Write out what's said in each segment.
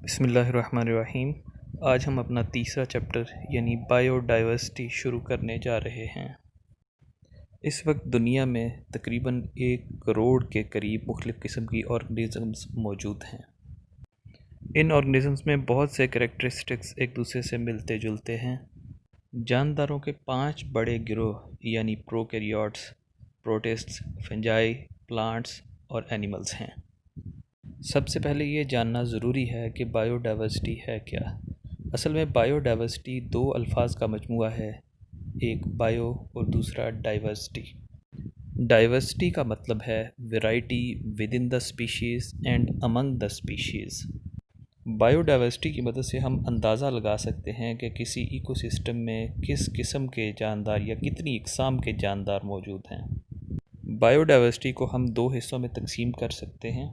بسم اللہ الرحمن الرحیم۔ آج ہم اپنا تیسرا چیپٹر یعنی بائیو ڈائیورسٹی شروع کرنے جا رہے ہیں۔ اس وقت دنیا میں تقریباً 1 کروڑ کے قریب مختلف قسم کی آرگنیزمز موجود ہیں۔ ان آرگنیزمز میں بہت سے کریکٹرسٹکس ایک دوسرے سے ملتے جلتے ہیں۔ جانداروں کے 5 بڑے گروہ یعنی پروکیریوٹس، پروٹسٹس، فنجائی، پلانٹس اور اینیملز ہیں۔ سب سے پہلے یہ جاننا ضروری ہے کہ بائیو ڈائیورسٹی ہے کیا۔ اصل میں بائیو ڈائیورسٹی 2 الفاظ کا مجموعہ ہے، ایک بائیو اور دوسرا ڈائیورسٹی۔ ڈائیورسٹی کا مطلب ہے variety with in the species and Umang the species. Bio diversity کی مدد سے ہم اندازہ لگا سکتے ہیں کہ کسی ایکو سسٹم میں کس قسم کے جاندار یا کتنی اقسام کے جاندار موجود ہیں۔ بائیو ڈائیورسٹی کو ہم 2 حصوں میں تقسیم کر سکتے ہیں۔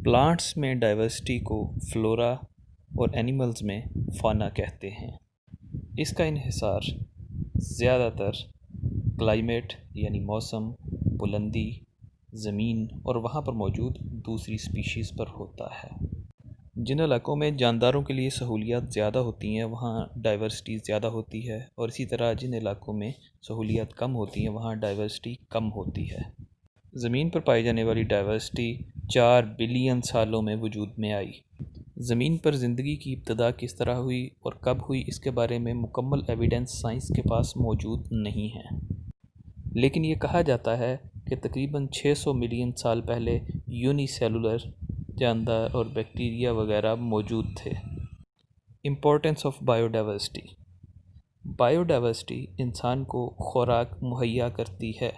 پلانٹس میں ڈائیورسٹی کو فلورا اور اینیملز میں فانا کہتے ہیں۔ اس کا انحصار زیادہ تر کلائمیٹ یعنی موسم، بلندی، زمین اور وہاں پر موجود دوسری اسپیشیز پر ہوتا ہے۔ جن علاقوں میں جانداروں کے لیے سہولیات زیادہ ہوتی ہیں وہاں ڈائیورسٹی زیادہ ہوتی ہے، اور اسی طرح جن علاقوں میں سہولیات کم ہوتی ہیں وہاں ڈائیورسٹی کم ہوتی ہے۔ زمین پر پائی جانے والی ڈائیورسٹی 4 بلین سالوں میں وجود میں آئی۔ زمین پر زندگی کی ابتدا کس طرح ہوئی اور کب ہوئی اس کے بارے میں مکمل ایویڈنس سائنس کے پاس موجود نہیں ہے، لیکن یہ کہا جاتا ہے کہ تقریباً 600 ملین سال پہلے یونی سیلولر جاندار اور بیکٹیریا وغیرہ موجود تھے۔ Importance of bio diversity. Bio diversity انسان کو خوراک مہیا کرتی ہے۔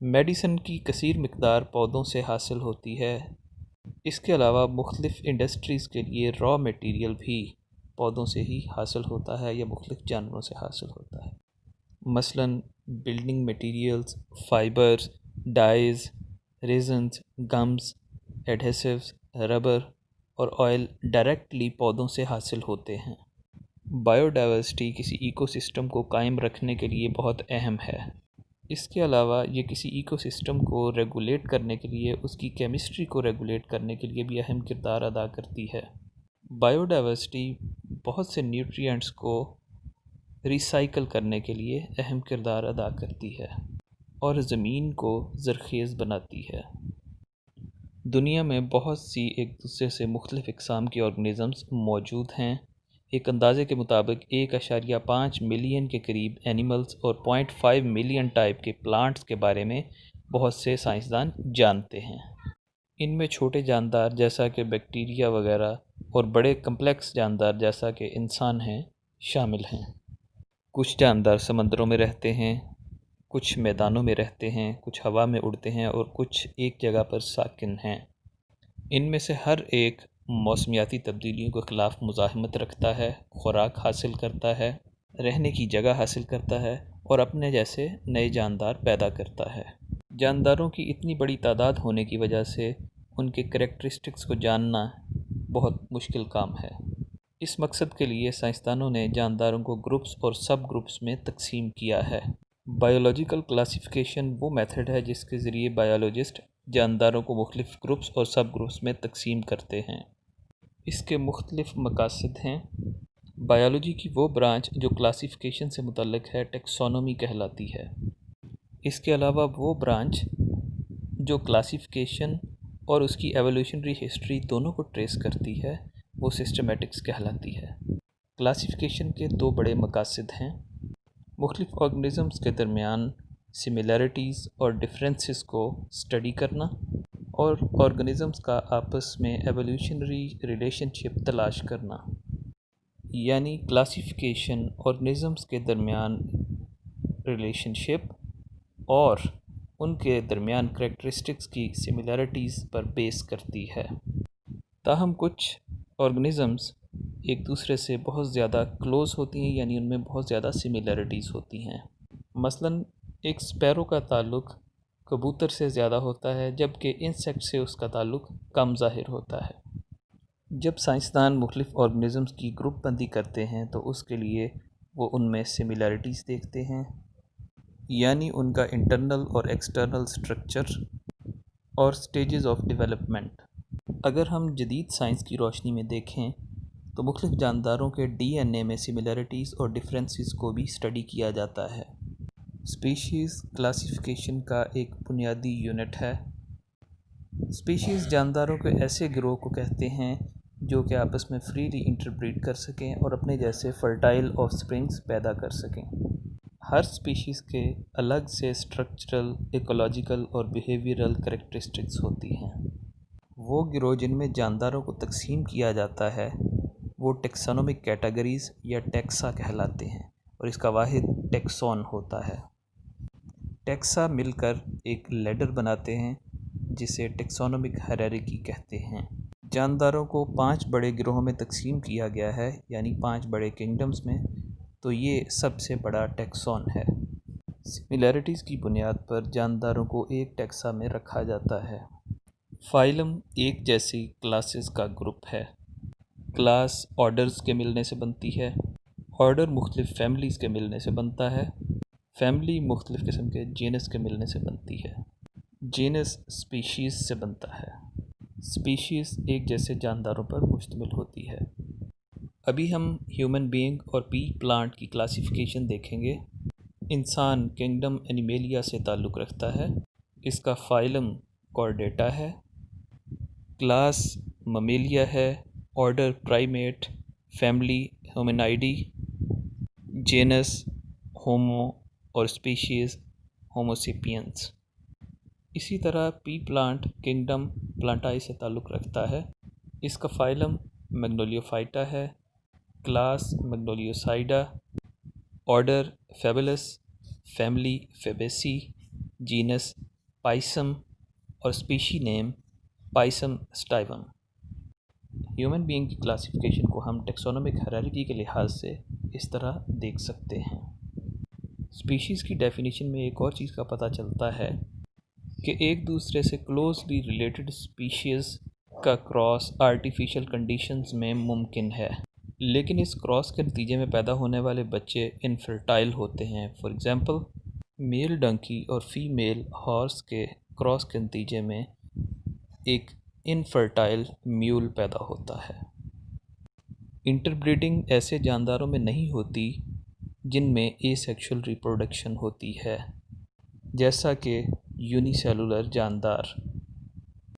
میڈیسن کی کثیر مقدار پودوں سے حاصل ہوتی ہے۔ اس کے علاوہ مختلف انڈسٹریز کے لیے را میٹیریل بھی پودوں سے ہی حاصل ہوتا ہے یا مختلف جانوروں سے حاصل ہوتا ہے۔ مثلاً building materials, fibres, dyes, resins, gums, adhesives, rubber اور آئل ڈائریکٹلی پودوں سے حاصل ہوتے ہیں۔ بائیو ڈائیورسٹی کسی ایکو سسٹم کو قائم رکھنے کے لیے بہت اہم ہے۔ اس کے علاوہ یہ کسی ایکو سسٹم کو ریگولیٹ کرنے کے لیے، اس کی کیمسٹری کو ریگولیٹ کرنے کے لیے بھی اہم کردار ادا کرتی ہے۔ بائیو ڈائیورسٹی بہت سے نیوٹرینٹس کو ریسائیکل کرنے کے لیے اہم کردار ادا کرتی ہے اور زمین کو زرخیز بناتی ہے۔ دنیا میں بہت سی ایک دوسرے سے مختلف اقسام کی آرگنیزمز موجود ہیں۔ ایک اندازے کے مطابق 1.5 ملین کے قریب اینیملز اور 0.5 ملین ٹائپ کے پلانٹس کے بارے میں بہت سے سائنسدان جانتے ہیں۔ ان میں چھوٹے جاندار جیسا کہ بیکٹیریا وغیرہ اور بڑے کمپلیکس جاندار جیسا کہ انسان ہیں شامل ہیں۔ کچھ جاندار سمندروں میں رہتے ہیں، کچھ میدانوں میں رہتے ہیں، کچھ ہوا میں اڑتے ہیں اور کچھ ایک جگہ پر ساکن ہیں۔ ان میں سے ہر ایک موسمیاتی تبدیلیوں کے خلاف مزاحمت رکھتا ہے، خوراک حاصل کرتا ہے، رہنے کی جگہ حاصل کرتا ہے اور اپنے جیسے نئے جاندار پیدا کرتا ہے۔ جانداروں کی اتنی بڑی تعداد ہونے کی وجہ سے ان کے کریکٹرسٹکس کو جاننا بہت مشکل کام ہے۔ اس مقصد کے لیے سائنسدانوں نے جانداروں کو گروپس اور سب گروپس میں تقسیم کیا ہے۔ بائیولوجیکل کلاسیفیکیشن وہ میتھڈ ہے جس کے ذریعے بائیولوجسٹ جانداروں کو مختلف گروپس اور سب گروپس میں تقسیم کرتے ہیں۔ اس کے مختلف مقاصد ہیں۔ بائیولوجی کی وہ برانچ جو کلاسیفیکیشن سے متعلق ہے ٹیکسونومی کہلاتی ہے۔ اس کے علاوہ وہ برانچ جو کلاسیفیکیشن اور اس کی ایوولوشنری ہسٹری دونوں کو ٹریس کرتی ہے وہ سسٹمیٹکس کہلاتی ہے۔ کلاسیفیکیشن کے 2 بڑے مقاصد ہیں: مختلف آرگنیزمز کے درمیان سملیرٹیز اور ڈفرینسز کو اسٹڈی کرنا اور آرگنیزمز کا آپس میں ایوولوشنری ریلیشن شپ تلاش کرنا۔ یعنی کلاسیفیکیشن آرگنیزمز کے درمیان ریلیشن شپ اور ان کے درمیان کریکٹرسٹکس کی سملیرٹیز پر بیس کرتی ہے۔ تاہم کچھ آرگنیزمز ایک دوسرے سے بہت زیادہ کلوز ہوتی ہیں، یعنی ان میں بہت زیادہ سملیرٹیز ہوتی ہیں۔ مثلاً ایک اسپیرو کا تعلق کبوتر سے زیادہ ہوتا ہے جبکہ انسیکٹ سے اس کا تعلق کم ظاہر ہوتا ہے۔ جب سائنسدان مختلف آرگنیزمز کی گروپ بندی کرتے ہیں تو اس کے لیے وہ ان میں سملیرٹیز دیکھتے ہیں، یعنی ان کا انٹرنل اور ایکسٹرنل سٹرکچر اور سٹیجز آف ڈیولپمنٹ۔ اگر ہم جدید سائنس کی روشنی میں دیکھیں تو مختلف جانداروں کے ڈی این اے میں سملیرٹیز اور ڈفرینسز کو بھی اسٹڈی کیا جاتا ہے۔ اسپیشیز کلاسیفیکیشن کا ایک بنیادی یونٹ ہے۔ اسپیشیز جانداروں کے ایسے گروہ کو کہتے ہیں جو کہ آپس میں فریلی انٹربریڈ کر سکیں اور اپنے جیسے فرٹائل آف سپرنگز پیدا کر سکیں۔ ہر اسپیشیز کے الگ سے اسٹرکچرل، ایکولوجیکل اور بیہیویئرل کریکٹرسٹکس ہوتی ہیں۔ وہ گروہ جن میں جانداروں کو تقسیم کیا جاتا ہے وہ ٹیکسانومک کیٹیگریز یا ٹیکسا کہلاتے ہیں اور اس کا واحد ٹیکسون ہوتا ہے۔ ٹیکسا مل کر ایک لیڈر بناتے ہیں جسے ٹیکسانومک ہائرارکی کہتے ہیں۔ جانداروں کو 5 بڑے گروہوں میں تقسیم کیا گیا ہے، یعنی 5 بڑے کنگڈمز میں، تو یہ سب سے بڑا ٹیکسون ہے۔ سملیرٹیز کی بنیاد پر جانداروں کو ایک ٹیکسا میں رکھا جاتا ہے۔ فائلم ایک جیسی کلاسز کا گروپ ہے۔ کلاس آرڈرز کے ملنے سے بنتی ہے۔ آرڈر مختلف فیملیز کے ملنے سے بنتا ہے۔ فیملی مختلف قسم کے جینس کے ملنے سے بنتی ہے۔ جینس اسپیشیز سے بنتا ہے۔ اسپیشیز ایک جیسے جانداروں پر مشتمل ہوتی ہے۔ ابھی ہم ہیومن بینگ اور پی پلانٹ کی کلاسیفیکیشن دیکھیں گے۔ انسان کنگڈم اینیمیلیا سے تعلق رکھتا ہے۔ اس کا فائلم کارڈیٹا ہے، کلاس ممیلیا ہے، order primate, family hominidae, genus homo اور اسپیشیز ہوموسیپینس۔ اسی طرح پی پلانٹ کنگڈم پلانٹائی سے تعلق رکھتا ہے۔ اس کا فائلم میگنولیوفائٹا ہے، class magnoliopsida, order fabales, family fabaceae, genus pisum اور species name pisum sativum. Human being کی کلاسیفیکیشن کو ہم ٹیکسانومک ہائرارکی کے لحاظ سے اس طرح دیکھ سکتے ہیں۔ اسپیشیز کی ڈیفینیشن میں ایک اور چیز کا پتہ چلتا ہے کہ ایک دوسرے سے کلوزلی ریلیٹڈ اسپیشیز کا کراس آرٹیفیشل کنڈیشنز میں ممکن ہے، لیکن اس کراس کے نتیجے میں پیدا ہونے والے بچے انفرٹائل ہوتے ہیں۔ فار ایگزامپل، میل ڈنکی اور فیمیل ہارس کے کراس کے نتیجے میں ایک انفرٹائل میول پیدا ہوتا ہے۔ انٹربریڈنگ ایسے جانداروں میں نہیں ہوتی جن میں اے سیکشول ریپروڈکشن ہوتی ہے، جیسا کہ یونی سیلولر جاندار۔